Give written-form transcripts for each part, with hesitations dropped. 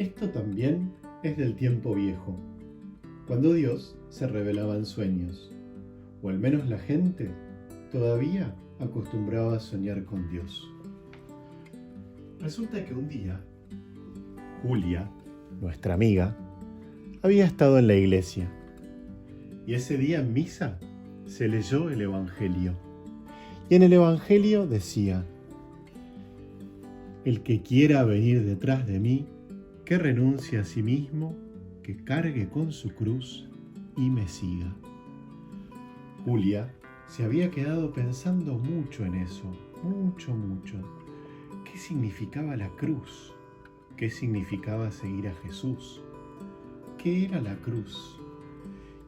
Esto también es del tiempo viejo, cuando Dios se revelaba en sueños, o al menos la gente todavía acostumbraba a soñar con Dios. Resulta que un día, Julia, nuestra amiga, había estado en la iglesia, y ese día en misa se leyó el Evangelio. Y en el Evangelio decía: el que quiera venir detrás de mí, que renuncie a sí mismo, que cargue con su cruz y me siga. Julia se había quedado pensando mucho en eso, mucho. ¿Qué significaba la cruz? ¿Qué significaba seguir a Jesús? ¿Qué era la cruz?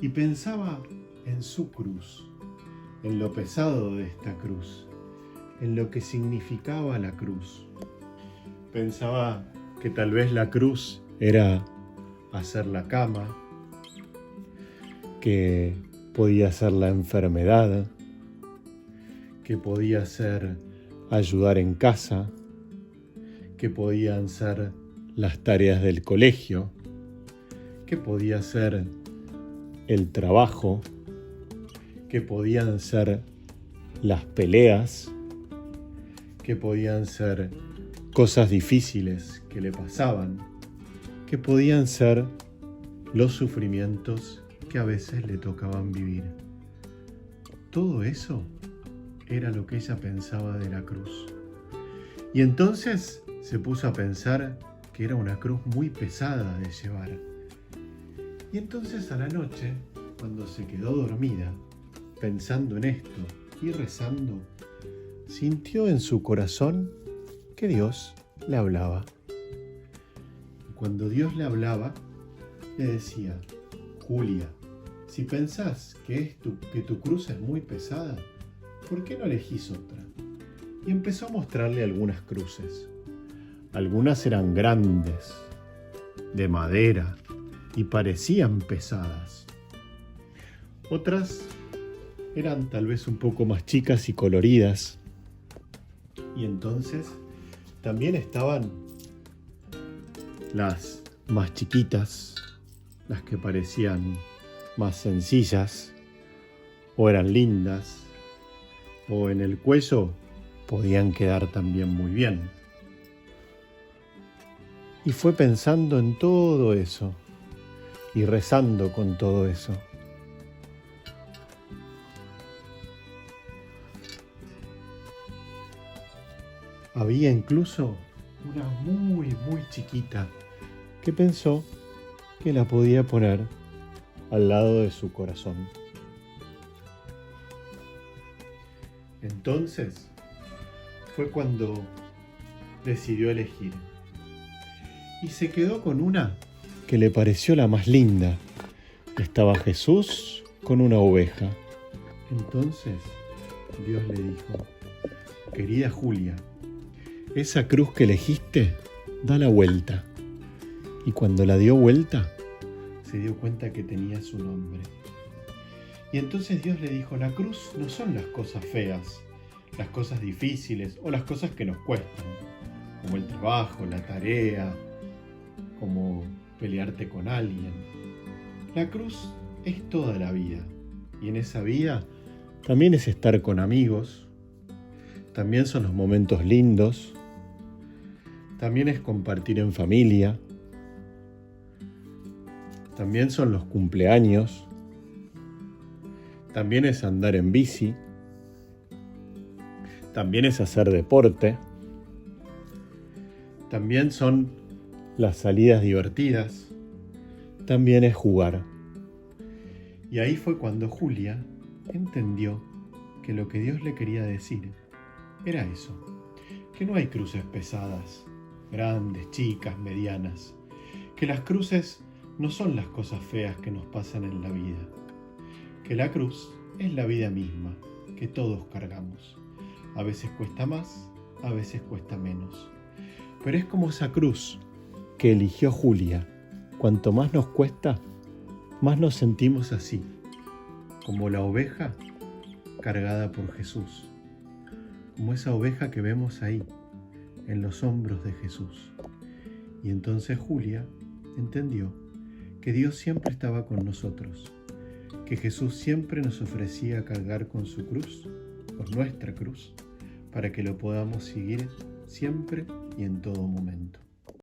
Y pensaba en su cruz, en lo pesado de esta cruz, en lo que significaba la cruz. Pensaba que tal vez la cruz era hacer la cama, que podía ser la enfermedad, que podía ser ayudar en casa, que podían ser las tareas del colegio, que podía ser el trabajo, que podían ser las peleas, que podían ser cosas difíciles que le pasaban, que podían ser los sufrimientos que a veces le tocaban vivir. Todo eso era lo que ella pensaba de la cruz. Y entonces se puso a pensar que era una cruz muy pesada de llevar. Y entonces a la noche, cuando se quedó dormida, pensando en esto y rezando, sintió en su corazón que Dios le hablaba. Y cuando Dios le hablaba, le decía: Julia, si pensás que tu cruz es muy pesada, ¿por qué no elegís otra? Y empezó a mostrarle algunas cruces. Algunas eran grandes, de madera, y parecían pesadas. Otras eran tal vez un poco más chicas y coloridas. Y entonces también estaban las más chiquitas, las que parecían más sencillas, o eran lindas, o en el cuello podían quedar también muy bien. Y fue pensando en todo eso y rezando con todo eso. Había incluso una muy chiquita que pensó que la podía poner al lado de su corazón. Entonces fue cuando decidió elegir. Y se quedó con una que le pareció la más linda. Estaba Jesús con una oveja. Entonces Dios le dijo: querida Julia, esa cruz que elegiste, da la vuelta. Y cuando la dio vuelta, se dio cuenta que tenía su nombre. Y entonces Dios le dijo: la cruz no son las cosas feas, las cosas difíciles o las cosas que nos cuestan, como el trabajo, la tarea, como pelearte con alguien. La cruz es toda la vida, y en esa vida también es estar con amigos, también son los momentos lindos, también es compartir en familia, también son los cumpleaños, también es andar en bici, también es hacer deporte, también son las salidas divertidas, también es jugar. Y ahí fue cuando Julia entendió que lo que Dios le quería decir era eso, que no hay cruces pesadas, grandes, chicas, medianas, que las cruces no son las cosas feas que nos pasan en la vida, que la cruz es la vida misma, que todos cargamos. A veces cuesta más, a veces cuesta menos. Pero es como esa cruz que eligió Julia. Cuanto más nos cuesta, más nos sentimos así, como la oveja cargada por Jesús, como esa oveja que vemos ahí, en los hombros de Jesús. Y entonces Julia entendió que Dios siempre estaba con nosotros, que Jesús siempre nos ofrecía cargar con su cruz, con nuestra cruz, para que lo podamos seguir siempre y en todo momento.